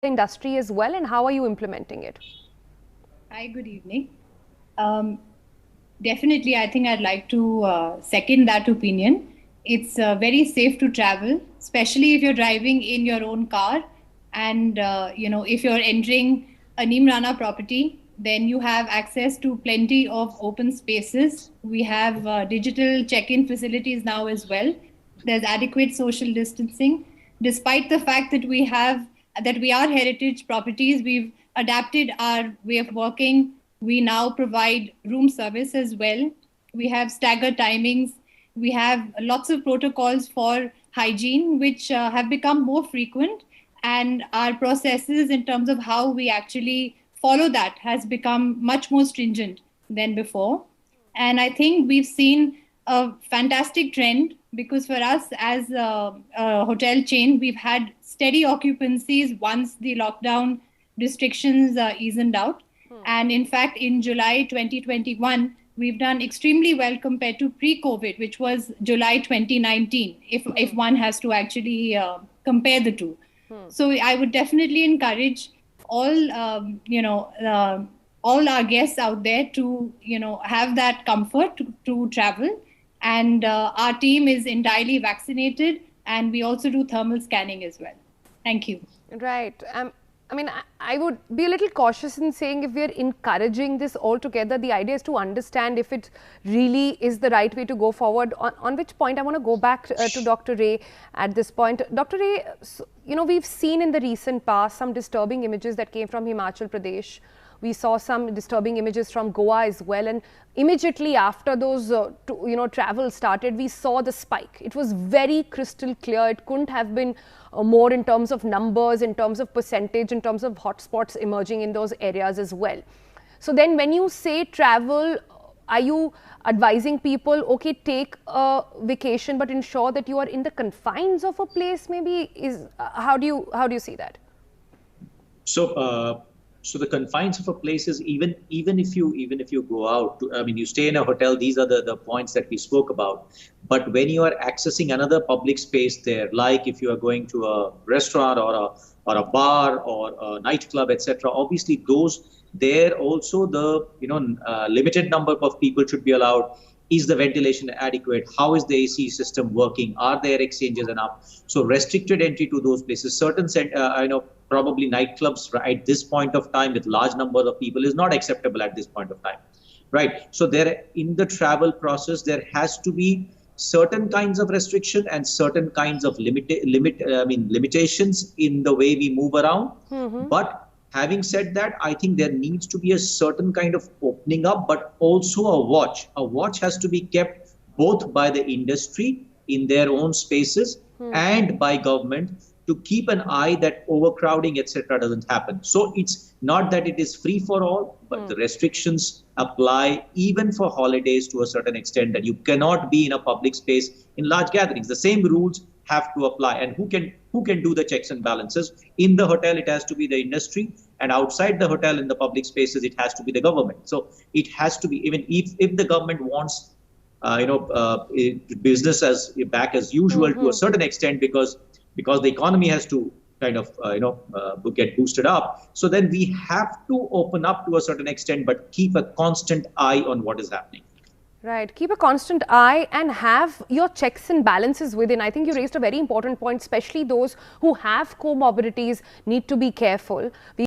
industry as well, and how are you implementing it? Hi, good evening. Um, Definitely, I think I'd like to second that opinion. It's very safe to travel, especially if you're driving in your own car, and if you're entering a Neemrana property, then you have access to plenty of open spaces. We have digital check-in facilities now as well. There's adequate social distancing. Despite the fact that we are heritage properties, we've adapted our way of working. We now provide room service as well. We have staggered timings. We have lots of protocols for hygiene, which have become more frequent. And our processes in terms of how we actually follow that has become much more stringent than before. And I think we've seen a fantastic trend because for us as a hotel chain, we've had steady occupancies once the lockdown restrictions eased out. And in fact, in July 2021, we've done extremely well compared to pre-COVID, which was July 2019, if one has to actually compare the two. So I would definitely encourage all, all our guests out there to, have that comfort to travel. And our team is entirely vaccinated, and we also do thermal scanning as well. Thank you. Right. I mean, I would be a little cautious in saying if we are encouraging this altogether. The idea is to understand if it really is the right way to go forward. On which point I want to go back to Dr. Ray at this point. Dr. Ray, we've seen in the recent past some disturbing images that came from Himachal Pradesh. We saw some disturbing images from Goa as well, and immediately after those travel started, we saw the spike. It was very crystal clear. It couldn't have been more in terms of numbers, in terms of percentage, in terms of hotspots emerging in those areas as well. So then when you say travel, are you advising people, okay, take a vacation but ensure that you are in the confines of a place? Maybe how do you see that? So the confines of a place is even if you go out, you stay in a hotel. These are the points that we spoke about. But when you are accessing another public space there, like if you are going to a restaurant or a bar or a nightclub, etc., obviously those there also the limited number of people should be allowed. Is the ventilation adequate? How is the AC system working? Are there exchanges enough? So restricted entry to those places. Certain probably nightclubs at this point of time with large numbers of people is not acceptable at this point of time, right? So there in the travel process there has to be certain kinds of restriction and certain kinds of limitations in the way we move around. But having said that, I think there needs to be a certain kind of opening up, but also a watch. A watch has to be kept both by the industry in their own spaces and by government to keep an eye that overcrowding, etc., doesn't happen. So it's not that it is free for all, but the restrictions apply even for holidays to a certain extent, that you cannot be in a public space in large gatherings. The same rules have to apply. And who can do the checks and balances? In the hotel, it has to be the industry, and outside the hotel in the public spaces, it has to be the government. So it has to be, even if the government wants business as back as usual to a certain extent, because the economy has to kind of get boosted up. So then we have to open up to a certain extent, but keep a constant eye on what is happening. Right. Keep a constant eye and have your checks and balances within. I think you raised a very important point, especially those who have comorbidities need to be careful.